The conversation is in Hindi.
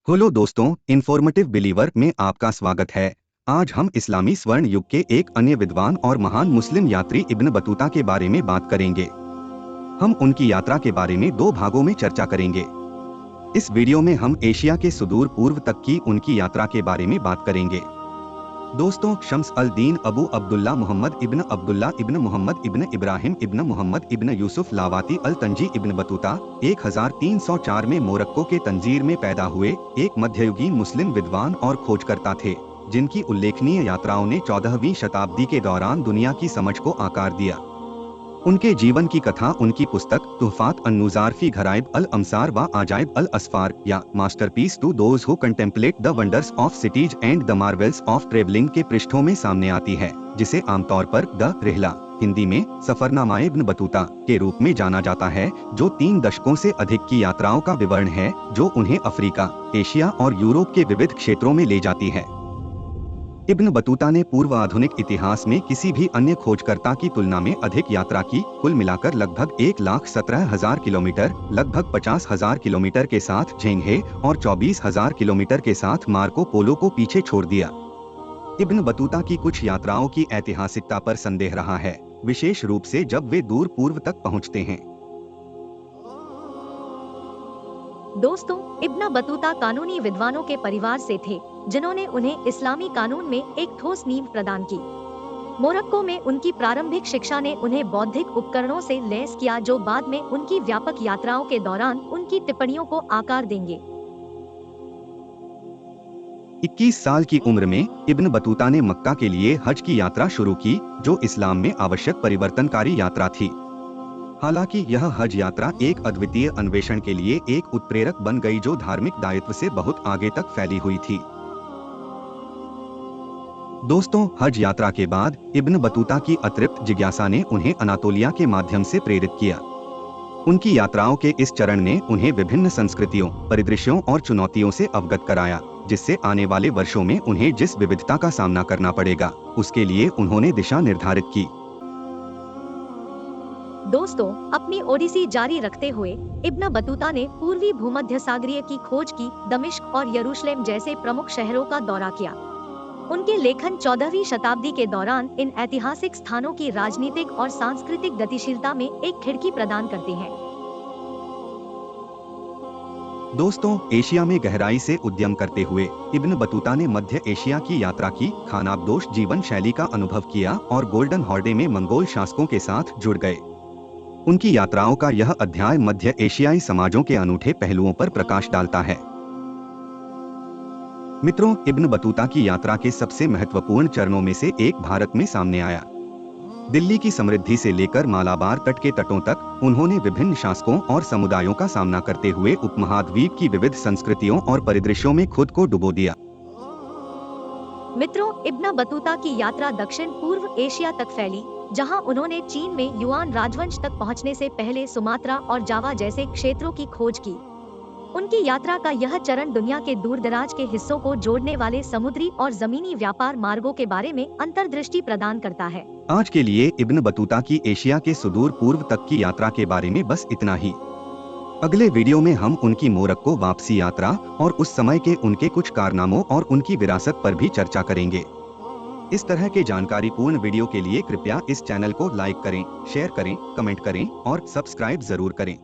हेलो दोस्तों, इन्फॉर्मेटिव बिलीवर में आपका स्वागत है। आज हम इस्लामी स्वर्ण युग के एक अन्य विद्वान और महान मुस्लिम यात्री इब्न बतूता के बारे में बात करेंगे। हम उनकी यात्रा के बारे में दो भागों में चर्चा करेंगे। इस वीडियो में हम एशिया के सुदूर पूर्व तक की उनकी यात्रा के बारे में बात करेंगे। दोस्तों, शम्स अल दीन अबू अब्दुल्ला मोहम्मद इब्न मोहम्मद इब्न इब्राहिम इब्न मोहम्मद इब्न यूसुफ लावाती अल तंजी इब्न बतूता 1304 में मोरक्को के तंजीर में पैदा हुए एक मध्ययुगीन मुस्लिम विद्वान और खोजकर्ता थे, जिनकी उल्लेखनीय यात्राओं ने 14वीं शताब्दी के दौरान दुनिया की समझ को आकार दिया। उनके जीवन की कथा उनकी पुस्तक तुहफात अन्नुज़ार फी घराइब अल अमसार व अजाइब अल असफार या masterpiece to those who contemplate the wonders of cities and the marvels of travelling के पृष्ठों में सामने आती है, जिसे आमतौर पर द रिहला, हिंदी में सफरनामाए इब्न बतूता के रूप में जाना जाता है, जो 3 दशकों से अधिक की यात्राओं का विवरण है जो उन्हें अफ्रीका, एशिया और यूरोप के विविध क्षेत्रों में ले जाती है। इब्न बतूता ने पूर्व आधुनिक इतिहास में किसी भी अन्य खोजकर्ता की तुलना में अधिक यात्रा की, कुल मिलाकर लगभग 1,17,000 किलोमीटर, लगभग 50,000 किलोमीटर के साथ झेंगे और 24,000 किलोमीटर के साथ मार्को पोलो को पीछे छोड़ दिया। इब्न बतूता की कुछ यात्राओं की ऐतिहासिकता पर संदेह रहा है, विशेष रूप से जब वे दूर पूर्व तक पहुंचते हैं। दोस्तों, इब्न बतूता कानूनी विद्वानों के परिवार से थे, जिन्होंने उन्हें इस्लामी कानून में एक ठोस नींव प्रदान की। मोरक्को में उनकी प्रारंभिक शिक्षा ने उन्हें बौद्धिक उपकरणों से लैस किया, जो बाद में उनकी व्यापक यात्राओं के दौरान उनकी टिप्पणियों को आकार देंगे। 21 साल की उम्र में इब्न बतूता ने मक्का के लिए हज की यात्रा शुरू की, जो इस्लाम में आवश्यक परिवर्तनकारी यात्रा थी। हालांकि यह हज यात्रा एक अद्वितीय अन्वेषण के लिए एक उत्प्रेरक बन गई, जो धार्मिक दायित्व से बहुत आगे तक फैली हुई थी। दोस्तों, हज यात्रा के बाद इब्न बतूता की अतृप्त जिज्ञासा ने उन्हें अनातोलिया के माध्यम से प्रेरित किया। उनकी यात्राओं के इस चरण ने उन्हें विभिन्न संस्कृतियों, परिदृश्यों और चुनौतियों से अवगत कराया, जिससे आने वाले वर्षों में उन्हें जिस विविधता का सामना करना पड़ेगा, उसके लिए उन्होंने दिशा निर्धारित की। दोस्तों, अपनी ओडिसी जारी रखते हुए इब्न बतूता ने पूर्वी भूमध्य सागरीय की खोज की, दमिश्क और यरूशलेम जैसे प्रमुख शहरों का दौरा किया। उनके लेखन 14वीं शताब्दी के दौरान इन ऐतिहासिक स्थानों की राजनीतिक और सांस्कृतिक गतिशीलता में एक खिड़की प्रदान करते हैं। दोस्तों, एशिया में गहराई से उद्यम करते हुए इब्न बतूता ने मध्य एशिया की यात्रा की, खानाबदोश जीवन शैली का अनुभव किया और गोल्डन हॉर्डे में मंगोल शासकों के साथ जुड़ गए। उनकी यात्राओं का यह अध्याय मध्य एशियाई समाजों के अनूठे पहलुओं पर प्रकाश डालता है। मित्रों, इब्न बतूता की यात्रा के सबसे महत्वपूर्ण चरणों में से एक भारत में सामने आया। दिल्ली की समृद्धि से लेकर मालाबार तट के तटों तक उन्होंने विभिन्न शासकों और समुदायों का सामना करते हुए उपमहाद्वीप की विविध संस्कृतियों और परिदृश्यों में खुद को डुबो दिया। मित्रों, इब्न बतूता की यात्रा दक्षिण पूर्व एशिया तक फैली, जहां उन्होंने चीन में युआन राजवंश तक पहुंचने से पहले सुमात्रा और जावा जैसे क्षेत्रों की खोज की। उनकी यात्रा का यह चरण दुनिया के दूरदराज के हिस्सों को जोड़ने वाले समुद्री और जमीनी व्यापार मार्गों के बारे में अंतर्दृष्टि प्रदान करता है। आज के लिए इब्न बतूता की एशिया के सुदूर पूर्व तक की यात्रा के बारे में बस इतना ही। अगले वीडियो में हम उनकी मोरक्को वापसी यात्रा और उस समय के उनके कुछ कारनामों और उनकी विरासत पर भी चर्चा करेंगे। इस तरह के जानकारीपूर्ण वीडियो के लिए कृपया इस चैनल को लाइक करें, शेयर करें, कमेंट करें और सब्सक्राइब जरूर करें।